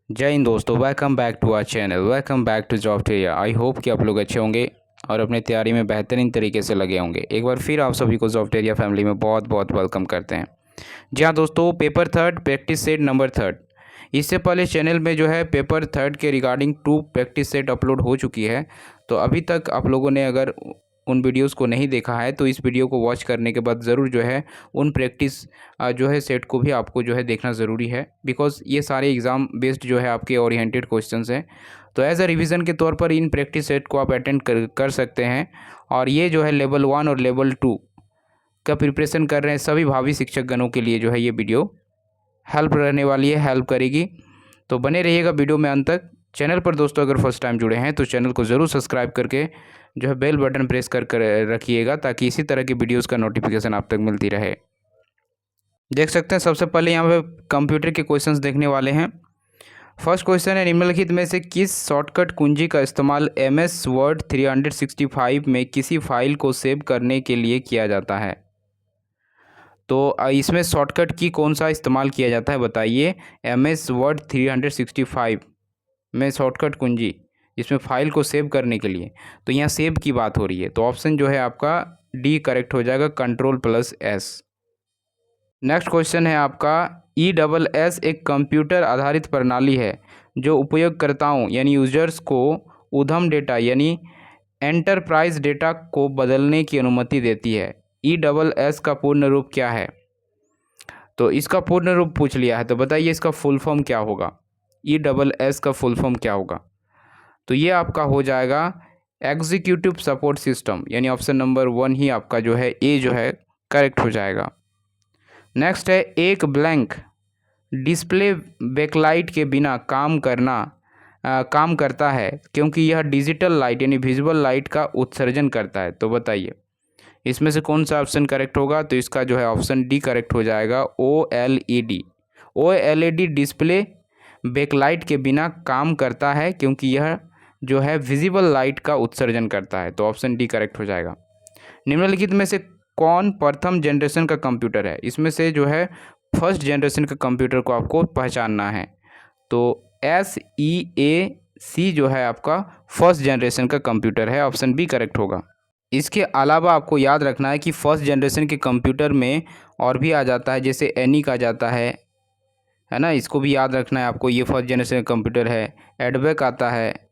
जय हिंद दोस्तों, welcome back to our channel. Welcome back to Zofteria. I hope कि आप लोग अच्छे होंगे और अपनी तैयारी में बेहतरीन तरीके से लगे होंगे। एक बार फिर आप सभी को जॉफ्टेरिया फैमिली में बहुत बहुत वेलकम करते हैं। जी हाँ दोस्तों, paper third practice set number third. इससे पहले चैनल में जो है पेपर थर्ड के रिगार्डिंग 2 प्रैक्टिस सेट अपलोड हो चुकी है। तो अभी तक आप लोगों ने अगर उन वीडियोस को नहीं देखा है तो इस वीडियो को वॉच करने के बाद ज़रूर जो है उन प्रैक्टिस जो है सेट को भी आपको जो है देखना ज़रूरी है, बिकॉज़ ये सारे एग्ज़ाम बेस्ड जो है आपके ओरिएंटेड क्वेश्चंस हैं। तो एज अ रिवीजन के तौर पर इन प्रैक्टिस सेट को आप अटेंड कर सकते हैं। और ये जो है लेवल 1 और लेवल 2 का प्रिपरेशन कर रहे हैं सभी भावी शिक्षकगणों के लिए जो है ये वीडियो हेल्प रहने वाली है, हेल्प करेगी। तो बने रहिएगा वीडियो में अंत तक। चैनल पर दोस्तों अगर फर्स्ट टाइम जुड़े हैं तो चैनल को ज़रूर सब्सक्राइब करके जो है बेल बटन प्रेस कर रखिएगा, ताकि इसी तरह की वीडियोस का नोटिफिकेशन आप तक मिलती रहे। देख सकते हैं सबसे पहले यहाँ पे कंप्यूटर के क्वेश्चंस देखने वाले हैं। फर्स्ट क्वेश्चन है, निम्नलिखित में से किस शॉर्टकट कुंजी का इस्तेमाल MS वर्ड 365 में किसी फाइल को सेव करने के लिए किया जाता है? तो इसमें शॉर्टकट की कौन सा इस्तेमाल किया जाता है बताइए। MS वर्ड 365 में शॉर्टकट कुंजी इसमें फ़ाइल को सेव करने के लिए, तो यहाँ सेव की बात हो रही है, तो ऑप्शन जो है आपका डी करेक्ट हो जाएगा, Ctrl+S। नेक्स्ट क्वेश्चन है आपका, ESS एक कंप्यूटर आधारित प्रणाली है जो उपयोगकर्ताओं यानी यूजर्स को उद्यम डेटा यानी एंटरप्राइज डेटा को बदलने की अनुमति देती है। ESS का पूर्ण रूप क्या है? तो इसका पूर्ण रूप पूछ लिया है, तो बताइए इसका फुल फॉर्म क्या होगा। ESS का फुल फॉर्म क्या होगा? तो ये आपका हो जाएगा एग्जीक्यूटिव सपोर्ट सिस्टम, यानी ऑप्शन नंबर 1 ही आपका जो है ए जो है करेक्ट हो जाएगा। नेक्स्ट है, एक ब्लैंक डिस्प्ले बैकलाइट के बिना काम करता है क्योंकि यह डिजिटल लाइट यानी विजुअल लाइट का उत्सर्जन करता है। तो बताइए इसमें से कौन सा ऑप्शन करेक्ट होगा? तो इसका जो है ऑप्शन डी करेक्ट हो जाएगा, OLED। OLED डिस्प्ले बैकलाइट के बिना काम करता है क्योंकि यह जो है विजिबल लाइट का उत्सर्जन करता है। तो ऑप्शन डी करेक्ट हो जाएगा। निम्नलिखित में से कौन प्रथम जनरेशन का कंप्यूटर है? इसमें से जो है फर्स्ट जनरेशन का कंप्यूटर को आपको पहचानना है। तो SEAC जो है आपका फर्स्ट जनरेशन का कंप्यूटर है, ऑप्शन बी करेक्ट होगा। इसके अलावा आपको याद रखना है कि फर्स्ट जनरेशन के कंप्यूटर में और भी आ जाता है, जैसे ENIAC आ जाता है ना, इसको भी याद रखना है आपको। ये फर्स्ट जनरेशन का कंप्यूटर है। EDVAC आता है,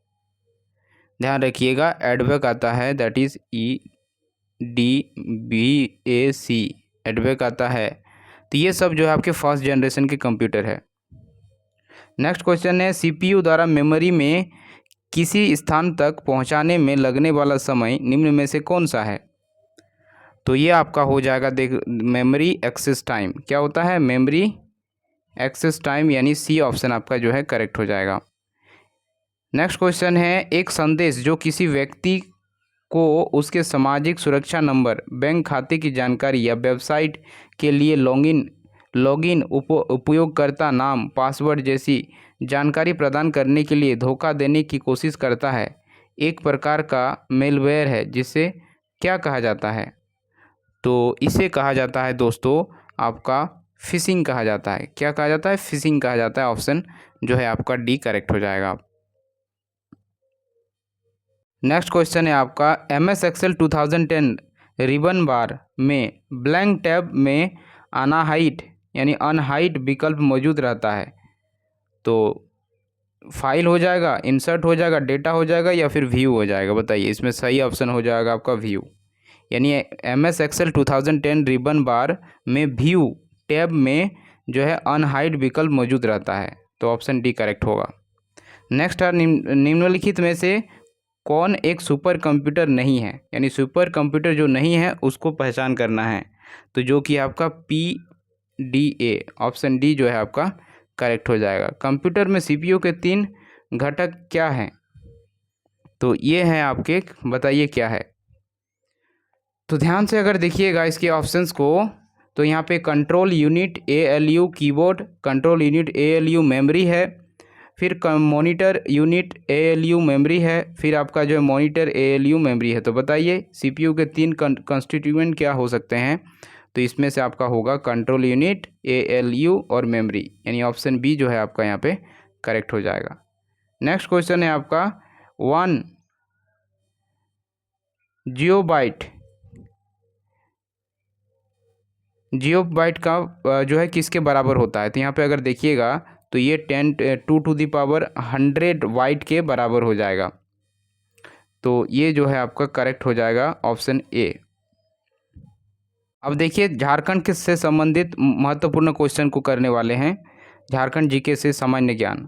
ध्यान रखिएगा, EDVAC आता है, दैट इज़ EDVAC, EDVAC आता है। तो ये सब जो है आपके फर्स्ट जनरेशन के कंप्यूटर है। नेक्स्ट क्वेश्चन है, CPU द्वारा मेमोरी में किसी स्थान तक पहुंचाने में लगने वाला समय निम्न में से कौन सा है? तो ये आपका हो जाएगा, देख, मेमोरी एक्सेस टाइम। क्या होता है? मेमोरी एक्सेस टाइम, यानी सी ऑप्शन आपका जो है करेक्ट हो जाएगा। नेक्स्ट क्वेश्चन है, एक संदेश जो किसी व्यक्ति को उसके सामाजिक सुरक्षा नंबर, बैंक खाते की जानकारी या वेबसाइट के लिए लॉगिन उपयोगकर्ता नाम, पासवर्ड जैसी जानकारी प्रदान करने के लिए धोखा देने की कोशिश करता है, एक प्रकार का मेलवेयर है, जिसे क्या कहा जाता है? तो इसे कहा जाता है दोस्तों आपका फिशिंग कहा जाता है। क्या कहा जाता है? फिशिंग कहा जाता है। ऑप्शन जो है आपका डी करेक्ट हो जाएगा। नेक्स्ट क्वेश्चन है आपका, MS Excel 2010 रिबन बार में ब्लैंक टैब में अनहाइड यानी अनहाइड विकल्प मौजूद रहता है। तो फाइल हो जाएगा, इंसर्ट हो जाएगा, डेटा हो जाएगा, या फिर व्यू हो जाएगा? बताइए इसमें सही ऑप्शन हो जाएगा आपका व्यू, यानी MS Excel 2010 रिबन बार में व्यू टैब में जो है अनहाइड विकल्प मौजूद रहता है। तो ऑप्शन डी करेक्ट होगा। नेक्स्ट है, निम्नलिखित में से कौन एक सुपर कंप्यूटर नहीं है? यानी सुपर कंप्यूटर जो नहीं है उसको पहचान करना है। तो जो कि आपका PDA, ऑप्शन डी जो है आपका करेक्ट हो जाएगा। कंप्यूटर में CPU के 3 घटक क्या हैं? तो ये हैं आपके, बताइए क्या है? तो ध्यान से अगर देखिएगा इसके ऑप्शंस को, तो यहाँ पे control unit ALU keyboard, control unit ALU memory है, फिर मॉनिटर यूनिट ALU मेमोरी है, फिर आपका जो है मॉनिटर ALU मेमोरी है। तो बताइए CPU के 3 कंस्टिट्यूएंट क्या हो सकते हैं? तो इसमें से आपका होगा कंट्रोल यूनिट, ALU और मेमोरी, यानी ऑप्शन बी जो है आपका यहाँ पे करेक्ट हो जाएगा। नेक्स्ट क्वेश्चन है आपका 1 जियोबाइट का जो है किसके बराबर होता है। तो यहाँ पे अगर देखिएगा तो ये 2 टू दी पावर 100 बाइट के बराबर हो जाएगा। तो ये जो है आपका करेक्ट हो जाएगा ऑप्शन ए। अब देखिए झारखंड के से संबंधित महत्वपूर्ण क्वेश्चन को करने वाले हैं। झारखंड जीके से सामान्य ज्ञान,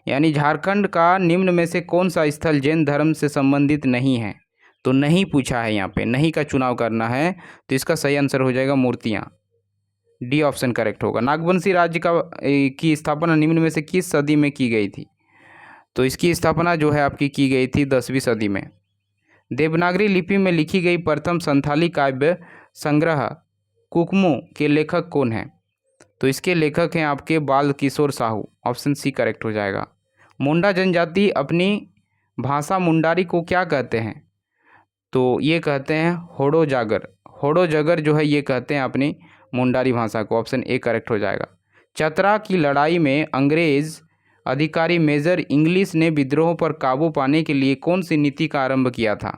यानी झारखंड का निम्न में से कौन सा स्थल जैन धर्म से संबंधित नहीं है। तो नहीं पूछा है, यहाँ पे नहीं का चुनाव करना है। तो इसका सही आंसर हो जाएगा मूर्तियाँ, डी ऑप्शन करेक्ट होगा। नागवंशी राज्य की स्थापना निम्न में से किस सदी में की गई थी। तो इसकी स्थापना जो है आपकी की गई थी 10वीं सदी में। देवनागरी लिपि में लिखी गई प्रथम संथाली काव्य संग्रह कुकमू के लेखक कौन हैं। तो इसके लेखक हैं आपके बाल किशोर साहू, ऑप्शन सी करेक्ट हो जाएगा। मुंडा जनजाति अपनी भाषा मुंडारी को क्या कहते हैं। तो ये कहते हैं होड़ो जागर। होड़ो जागर जो है ये कहते हैं अपनी मुंडारी भाषा को, ऑप्शन ए करेक्ट हो जाएगा। चतरा की लड़ाई में अंग्रेज अधिकारी मेजर इंग्लिश ने विद्रोह पर काबू पाने के लिए कौन सी नीति का आरंभ किया था।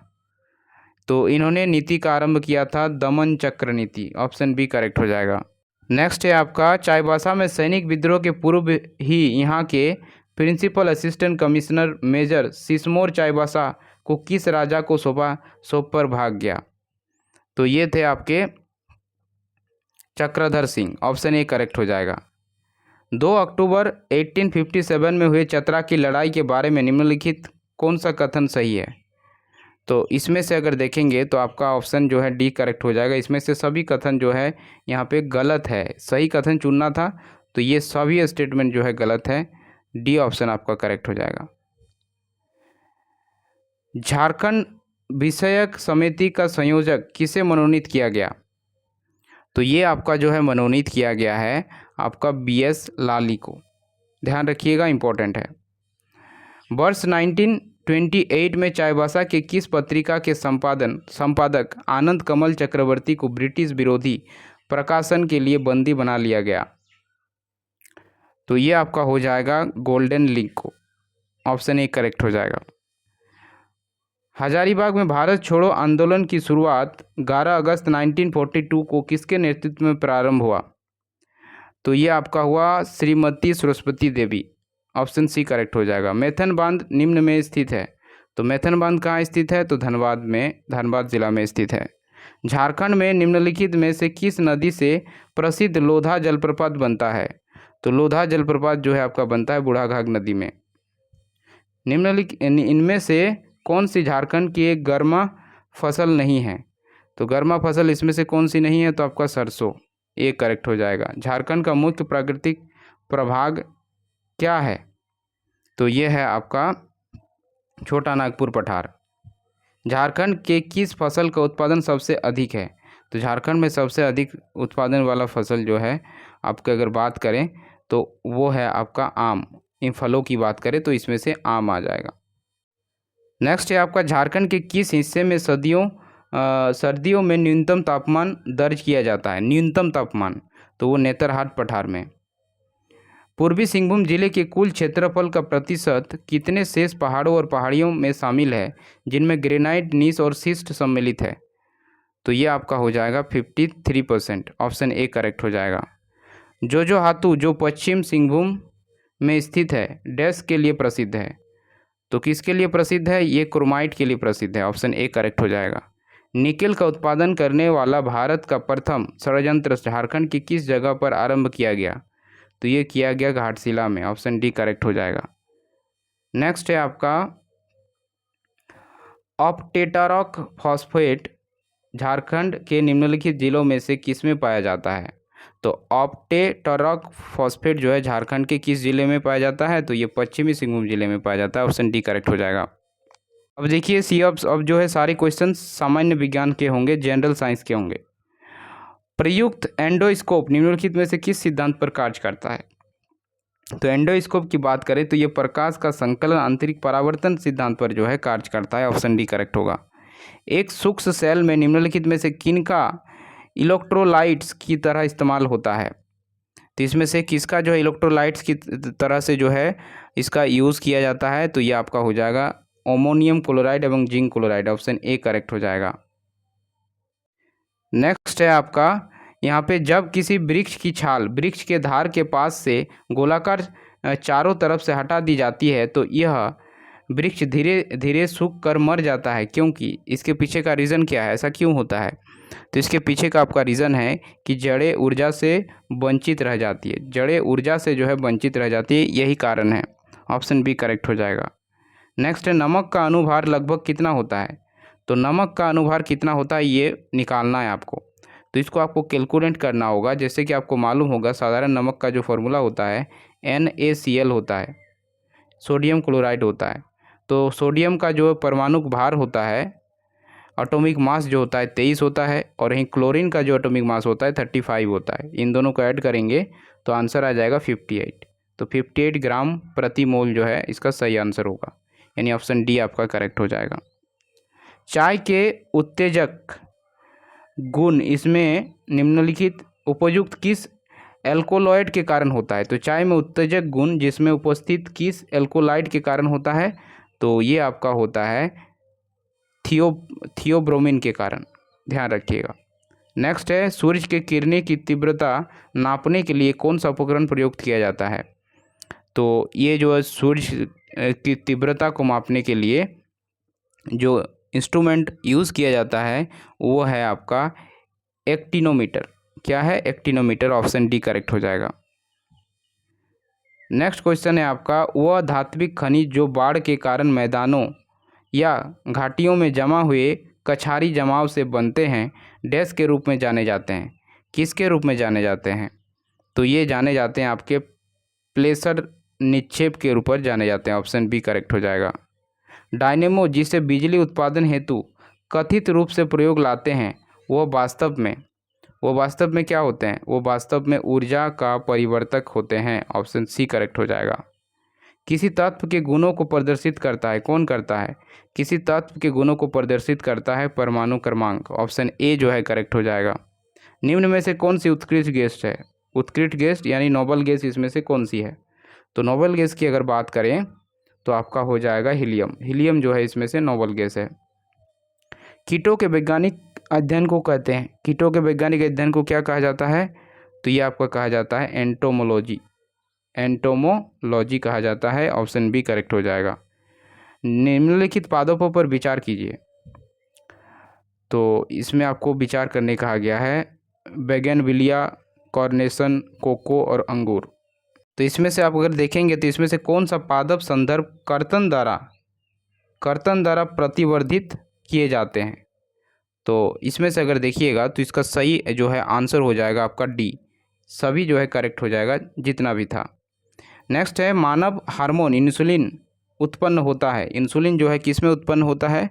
तो इन्होंने नीति का आरंभ किया था दमन चक्र नीति, ऑप्शन बी करेक्ट हो जाएगा। नेक्स्ट है आपका चाईबासा में सैनिक विद्रोह के पूर्व ही यहाँ के principal assistant commissioner major Sismore Chaibasa को किस राजा को सौंप पर भाग गया। तो ये थे आपके Chakradhar Singh, option A correct हो जाएगा। 2 अक्टूबर 1857 में हुए चतरा की लड़ाई के बारे में निम्नलिखित कौन सा कथन सही है। तो इसमें से अगर देखेंगे तो आपका ऑप्शन जो है डी करेक्ट हो जाएगा। इसमें से सभी कथन जो है यहाँ पे गलत है, सही कथन चुनना था। तो ये सभी स्टेटमेंट जो है गलत है, डी ऑप्शन आपका करेक्ट हो जाएगा। झारखंड विषयक समिति का संयोजक किसे मनोनीत किया गया। तो ये आपका जो है मनोनीत किया गया है आपका BS लाली को, ध्यान रखिएगा, इंपॉर्टेंट है। वर्ष 1928 में चाईबासा के किस पत्रिका के संपादक आनंद कमल चक्रवर्ती को ब्रिटिश विरोधी प्रकाशन के लिए बंदी बना लिया गया। तो ये आपका हो जाएगा गोल्डन लीग को, ऑप्शन ए करेक्ट हो जाएगा। हजारीबाग में भारत छोड़ो आंदोलन की शुरुआत 11 अगस्त 1942 को किसके नेतृत्व में प्रारंभ हुआ। तो ये आपका हुआ श्रीमती सरस्वती देवी, ऑप्शन सी करेक्ट हो जाएगा। मैथन बांध निम्न में स्थित है। तो मैथन बांध कहाँ स्थित है। तो धनबाद जिला में स्थित है। झारखंड में निम्नलिखित में से किस नदी से प्रसिद्ध लोधा जलप्रपात बनता है। तो लोधा जलप्रपात जो है आपका बनता है बूढ़ाघाघ नदी में। निम्नलिखित इनमें से कौन सी झारखंड की एक गर्मा फसल नहीं है। तो गर्मा फसल इसमें से कौन सी नहीं है। तो आपका सरसों, ये करेक्ट हो जाएगा। झारखंड का मुख्य प्राकृतिक प्रभाग क्या है। तो ये है आपका छोटा नागपुर पठार। झारखंड के किस फसल का उत्पादन सबसे अधिक है। तो झारखंड में सबसे अधिक उत्पादन वाला फसल जो है आपके अगर बात करें तो वो है आपका आम। इन फलों की बात करें तो इसमें से आम आ जाएगा। नेक्स्ट है आपका झारखंड के किस हिस्से में सर्दियों में न्यूनतम तापमान दर्ज किया जाता है। न्यूनतम तापमान, तो वो नेतरहाट पठार में। पूर्वी सिंहभूम जिले के कुल क्षेत्रफल का प्रतिशत कितने शेष पहाड़ों और पहाड़ियों में शामिल है जिनमें ग्रेनाइट, नीस और शिस्ट सम्मिलित है। तो ये आपका हो जाएगा 53%, ऑप्शन ए करेक्ट हो जाएगा। जो हातू जो पश्चिम सिंहभूम में स्थित है डैश के लिए प्रसिद्ध है। तो किसके लिए प्रसिद्ध है। ये क्रोमाइट के लिए प्रसिद्ध है, ऑप्शन ए करेक्ट हो जाएगा। निकेल का उत्पादन करने वाला भारत का प्रथम षड्यंत्र झारखंड की किस जगह पर आरंभ किया गया। तो ये किया गया घाटशिला में, ऑप्शन डी करेक्ट हो जाएगा। नेक्स्ट है आपका ऑप्टेटरॉक फॉस्फेट झारखंड के निम्नलिखित जिलों में से किस में पाया जाता है। तो ऑप्टेटरॉक फॉस्फेट जो है झारखंड के किस जिले में पाया जाता है। तो ये पश्चिमी सिंहभूम जिले में पाया जाता है, ऑप्शन डी करेक्ट हो जाएगा। अब देखिए अब जो है सारे क्वेश्चन सामान्य विज्ञान के होंगे, जनरल साइंस के होंगे। प्रयुक्त एंडोस्कोप निम्नलिखित में से किस सिद्धांत पर कार्य करता है। तो एंडोस्कोप की बात करें तो ये प्रकाश का संकलन आंतरिक परावर्तन सिद्धांत पर जो है कार्य करता है, ऑप्शन डी करेक्ट होगा। एक सूक्ष्म सेल में निम्नलिखित में से किनका इलेक्ट्रोलाइट्स की तरह इस्तेमाल होता है। तो इसमें से किसका जो है इलेक्ट्रोलाइट्स की तरह से जो है इसका यूज़ किया जाता है, तो ये आपका हो जाएगा अमोनियम क्लोराइड एवं zinc chloride, option A correct हो जाएगा। नेक्स्ट है आपका यहाँ पे, जब किसी वृक्ष की छाल वृक्ष के धार के पास से गोलाकार चारों तरफ से हटा दी जाती है तो यह वृक्ष धीरे धीरे सूख कर मर जाता है, क्योंकि इसके पीछे का रीज़न क्या है, ऐसा क्यों होता है? तो इसके पीछे का आपका रीज़न है कि जड़ें ऊर्जा से वंचित रह जाती है, जड़ें ऊर्जा से जो है वंचित रह जाती है, यही कारण है, ऑप्शन बी करेक्ट हो जाएगा। नेक्स्ट है, नमक का अनुभार लगभग कितना होता है? तो नमक का अनुभार कितना होता है ये निकालना है आपको, तो इसको आपको कैलकुलेट करना होगा। जैसे कि आपको मालूम होगा साधारण नमक का जो फॉर्मूला होता है NaCl होता है, सोडियम क्लोराइड होता है। तो सोडियम का जो परमाणु भार होता है, एटॉमिक मास जो होता है 23 होता है, और यहीं क्लोरीन का जो एटॉमिक मास होता है 35 होता है। इन दोनों को ऐड करेंगे तो आंसर आ जाएगा 58। तो 58 ग्राम प्रति मोल जो है इसका सही आंसर होगा, यानी ऑप्शन डी आपका करेक्ट हो जाएगा। चाय के उत्तेजक गुण इसमें निम्नलिखित उपयुक्त किस एल्कोलॉइड के कारण होता है? तो चाय में उत्तेजक गुण जिसमें उपस्थित किस एल्कोलाइड के कारण होता है? तो ये आपका होता है थियोब्रोमिन के कारण, ध्यान रखिएगा। नेक्स्ट है, सूर्य के किरणें की तीव्रता नापने के लिए कौन सा उपकरण प्रयुक्त किया जाता है? तो ये जो है सूर्य की तीव्रता को मापने के लिए जो इंस्ट्रूमेंट यूज़ किया जाता है वो है आपका एक्टिनोमीटर। क्या है? एक्टिनोमीटर, ऑप्शन डी करेक्ट हो जाएगा। नेक्स्ट क्वेश्चन है आपका, वह धात्विक खनिज जो बाढ़ के कारण मैदानों या घाटियों में जमा हुए कछारी जमाव से बनते हैं, डैश के रूप में जाने जाते हैं? किसके रूप में जाने जाते हैं? तो ये जाने जाते हैं आपके प्लेसर निक्षेप के ऊपर जाने जाते हैं, ऑप्शन बी करेक्ट हो जाएगा। डायनेमो जिसे बिजली उत्पादन हेतु कथित रूप से प्रयोग लाते हैं, वो वास्तव में क्या होते हैं? वो वास्तव में ऊर्जा का परिवर्तक होते हैं, ऑप्शन सी करेक्ट हो जाएगा। किसी तत्व के गुणों को प्रदर्शित करता है, कौन करता है? किसी तत्व के गुणों को प्रदर्शित करता है परमाणु क्रमांक, ऑप्शन ए जो है करेक्ट हो जाएगा। निम्न में से कौन सी उत्कृष्ट गैस है? उत्कृष्ट गैस यानी नोबल गैस इसमें से कौन सी है? तो नोबल गैस की अगर बात करें तो आपका हो जाएगा हीलियम। हीलियम जो है इसमें से नोबल गैस है। कीटों के वैज्ञानिक अध्ययन को कहते हैं, कीटों के वैज्ञानिक अध्ययन को क्या कहा जाता है? तो ये आपका कहा जाता है एंटोमोलॉजी, एंटोमोलॉजी कहा जाता है, ऑप्शन बी करेक्ट हो जाएगा। निम्नलिखित पादपों पर विचार कीजिए, तो इसमें आपको विचार करने कहा गया है बोगनविलिया, कॉर्नेशन, कोको और अंगूर। तो इसमें से आप अगर देखेंगे तो इसमें से कौन सा पादप संदर्भ कर्तन द्वारा प्रतिवर्धित किए जाते हैं? तो इसमें से अगर देखिएगा तो इसका सही जो है आंसर हो जाएगा आपका डी, सभी जो है करेक्ट हो जाएगा जितना भी था। नेक्स्ट है, मानव हार्मोन इंसुलिन उत्पन्न होता है, इंसुलिन जो है किस में उत्पन्न होता है?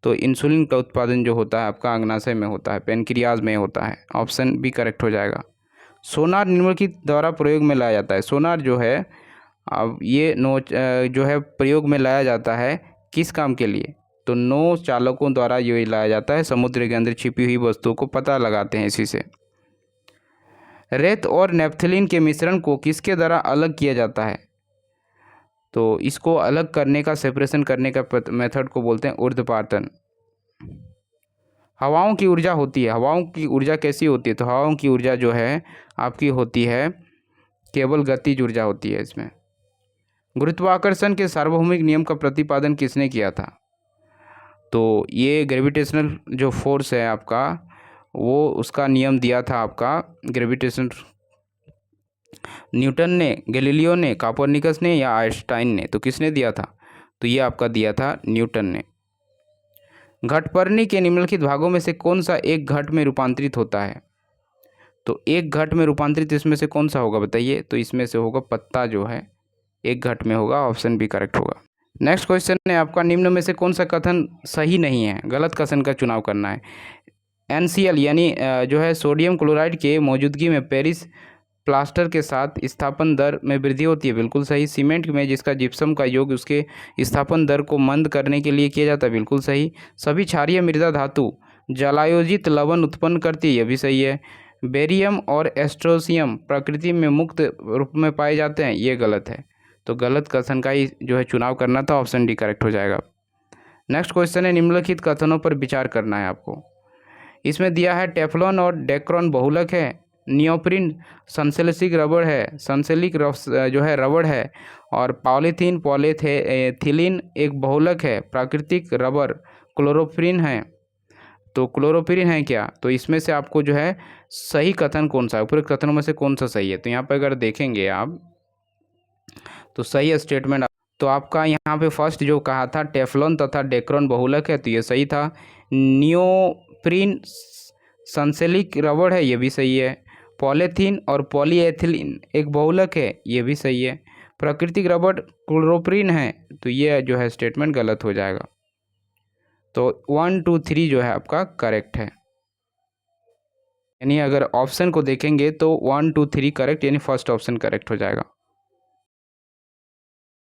तो इंसुलिन का उत्पादन जो होता है आपका अग्नाशय में होता है, पेनक्रियाज में होता है, ऑप्शन बी करेक्ट हो जाएगा। सोनार निम्नलिखित द्वारा प्रयोग में लाया जाता है, सोनार जो है अब ये जो है प्रयोग में लाया जाता है किस काम के लिए? तो नौ चालकों द्वारा ये लाया जाता है, समुद्र के अंदर छिपी हुई वस्तुओं को पता लगाते हैं इसी से। रेत और नेफ्थलीन के मिश्रण को किसके द्वारा अलग किया जाता है? तो इसको अलग करने का, सेपरेशन करने का मेथड को बोलते हैं ऊर्ध्वपातन। हवाओं की ऊर्जा होती है, हवाओं की ऊर्जा कैसी होती है? तो हवाओं की ऊर्जा जो है आपकी होती है केवल गतिज ऊर्जा होती है इसमें। गुरुत्वाकर्षण के सार्वभौमिक नियम का प्रतिपादन किसने किया था? तो ये ग्रेविटेशनल जो फोर्स है आपका, वो उसका नियम दिया था आपका ग्रेविटेशन, न्यूटन ने, गैलीलियो ने, कोपरनिकस ने या आइंस्टाइन ने? तो किसने दिया था? तो ये आपका दिया था न्यूटन ने। घटपर्णी के निम्नलिखित भागों में से कौन सा एक घट में रूपांतरित होता है? तो एक घट में रूपांतरित इसमें से कौन सा होगा बताइए? तो इसमें से होगा पत्ता जो है एक घट में होगा, ऑप्शन बी करेक्ट होगा। नेक्स्ट क्वेश्चन है आपका, निम्न में से कौन सा कथन सही नहीं है? गलत कथन का चुनाव करना है। NCl यानी जो है सोडियम क्लोराइड के मौजूदगी में पेरिस प्लास्टर के साथ स्थापन दर में वृद्धि होती है, बिल्कुल सही। सीमेंट में जिसका जिप्सम का योग उसके स्थापन दर को मंद करने के लिए किया जाता है, बिल्कुल सही। सभी क्षारीय मृदा धातु जलायोजित लवण उत्पन्न करती है, यह भी सही है। बेरियम और एस्ट्रोसियम प्रकृति में मुक्त रूप में पाए जाते हैं, ये गलत है। तो गलत कथन का ही जो है चुनाव करना था, ऑप्शन डी करेक्ट हो जाएगा। नेक्स्ट क्वेश्चन है, निम्नलिखित कथनों पर विचार करना है आपको। इसमें दिया है टेफ्लॉन और डेक्रोन बहुलक है, नियोप्रिन सनसिल्क रबड़ है, सनसिल्क जो है रबड़ है, और पॉलीथीन पॉलीथिलीन एक बहुलक है, प्राकृतिक रबर क्लोरोप्रीन है। तो क्लोरोप्रीन है क्या? तो इसमें से आपको जो है सही कथन कौन सा है, पूरे कथनों में से कौन सा सही है? तो यहाँ पर अगर देखेंगे आप तो सही स्टेटमेंट, तो आपका यहाँ पे फर्स्ट जो कहा था टेफ्लॉन तथा डेक्रोन बहुलक है, तो ये सही था। नियोप्रीन सनसिल्क रबड़ है, ये भी सही है। पॉलीथीन और पॉलीएथिलीन एक बहुलक है, ये भी सही है। प्राकृतिक रबड़ क्लोरोप्रीन है, तो ये जो है स्टेटमेंट गलत हो जाएगा। तो 1 2 3 जो है आपका करेक्ट है, यानी अगर ऑप्शन को देखेंगे तो 1 2 3 करेक्ट, यानी फर्स्ट ऑप्शन करेक्ट हो जाएगा।